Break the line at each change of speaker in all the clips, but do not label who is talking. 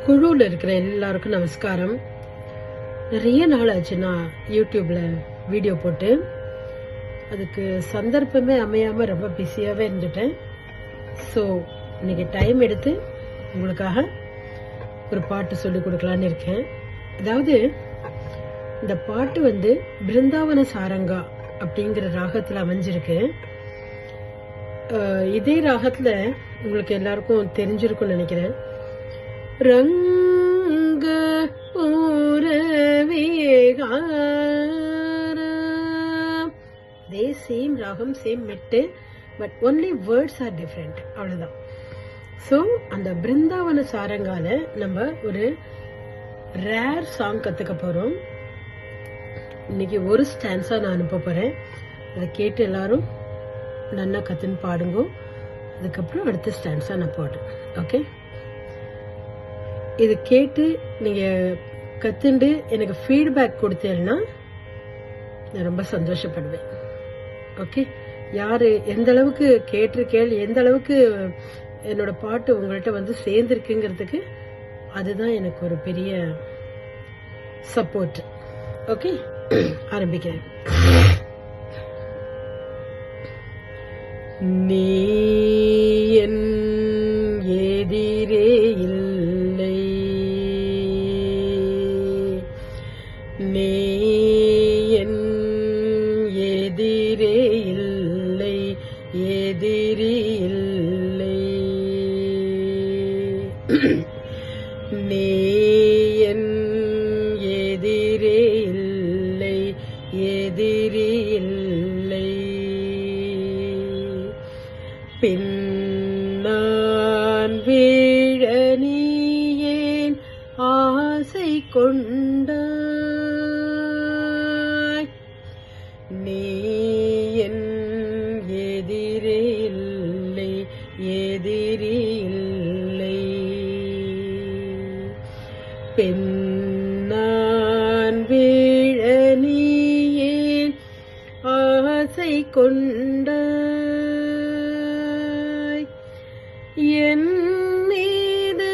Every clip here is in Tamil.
குழுவில் இருக்கிற எல்லாருக்கும் நமஸ்காரம். நிறைய நாள் ஆச்சு நான் யூடியூப்ல வீடியோ போட்டு, அதுக்கு சந்தர்ப்பமே அமையாம ரொம்ப பிஸியாவே இருந்துட்டேன். ஸோ இன்னைக்கு டைம் எடுத்து உங்களுக்காக ஒரு பாட்டு சொல்லி கொடுக்கலான்னு இருக்கேன். அதாவது இந்த பாட்டு பிருந்தாவன சாரங்கா அப்படிங்கிற ராகத்துல அமைஞ்சிருக்கு. இதே ராகத்துல உங்களுக்கு எல்லாருக்கும் தெரிஞ்சிருக்கும்னு நினைக்கிறேன். ரங்க தே சேம் ராகம், சேம் மெட்டு, but only words are different, அவ்வளவுதான். ஸோ அந்த பிருந்தாவன சாரங்கால நம்ம ஒரு ரேர் சாங் கத்துக்க போறோம். இன்னைக்கு ஒரு ஸ்டான்ஸா நான் அனுப்ப போறேன். அதை கேட்டு எல்லாரும் நல்லா கத்துன்னு பாடுங்க. அதுக்கப்புறம் அடுத்த ஸ்டான்ஸா நான் பாடுறேன். ஓகே, இது கேட்டு நீங்க கத்துண்டு எனக்கு ஃபீட்பேக் கொடுத்தீங்கன்னா நான் ரொம்ப சந்தோஷப்படுவேன். ஓகே, யாரு எந்த அளவுக்கு கேட்டிருக்கேள், எந்த அளவுக்கு என்னோட பாட்டு உங்கள்கிட்ட சேர்ந்துருக்குங்கிறதுக்கு அதுதான் எனக்கு ஒரு பெரிய சப்போர்ட். ஓகே, ஆரம்பிக்கிறேன். நீ என் எதிரே இல்லை, நீ என் எதிரே இல்லை, எதிரி இல்லை, நீ என் எதிரே இல்லை, எதிரி இல்லை, பின் நான் வீழ நீ ஏன் ஆசை கொண்டாய், நீ என் எதிரே இல்லை, எதிரி இல்லை, பின் நான் வீழ நீ ஏன் ஆசை கொண்டாய், என் மீது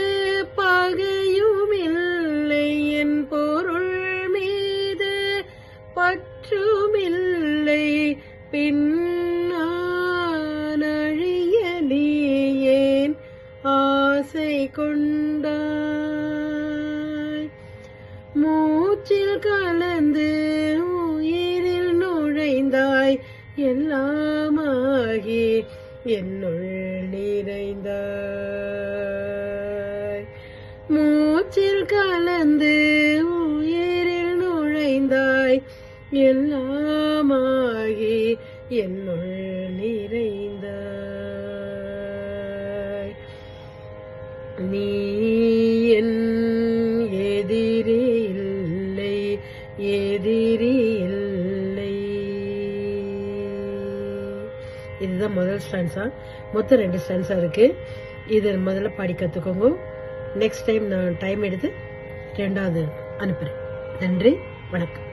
பகையும் இல்லை, என் பொருள் மீது பற்றும் இல்லை, பின் நான் அழிய நீ ஏன் ஆசை கொண்டாய், மூச்சில் கலந்து உயிரில் நுழைந்தாய், எல்லாமாகி என்னுள் நிறைந்தாய், மூச்சில் கலந்து உயிரில் நுழைந்தாய், எல்லாமாகி என்னுள் நிறைந்தாய், நீ என் எதிரே இல்லை, எதிரி இல்லை. இதுதான் முதல் ஸ்டான்ஸா. மொத்தம் 2 ஸ்டான்ஸா இருக்கு. இது முதல்ல பாடி கத்துக்கோங்க. நெக்ஸ்ட் டைம் நான் டைம் எடுத்து 2வது அனுப்புறேன். நன்றி, வணக்கம்.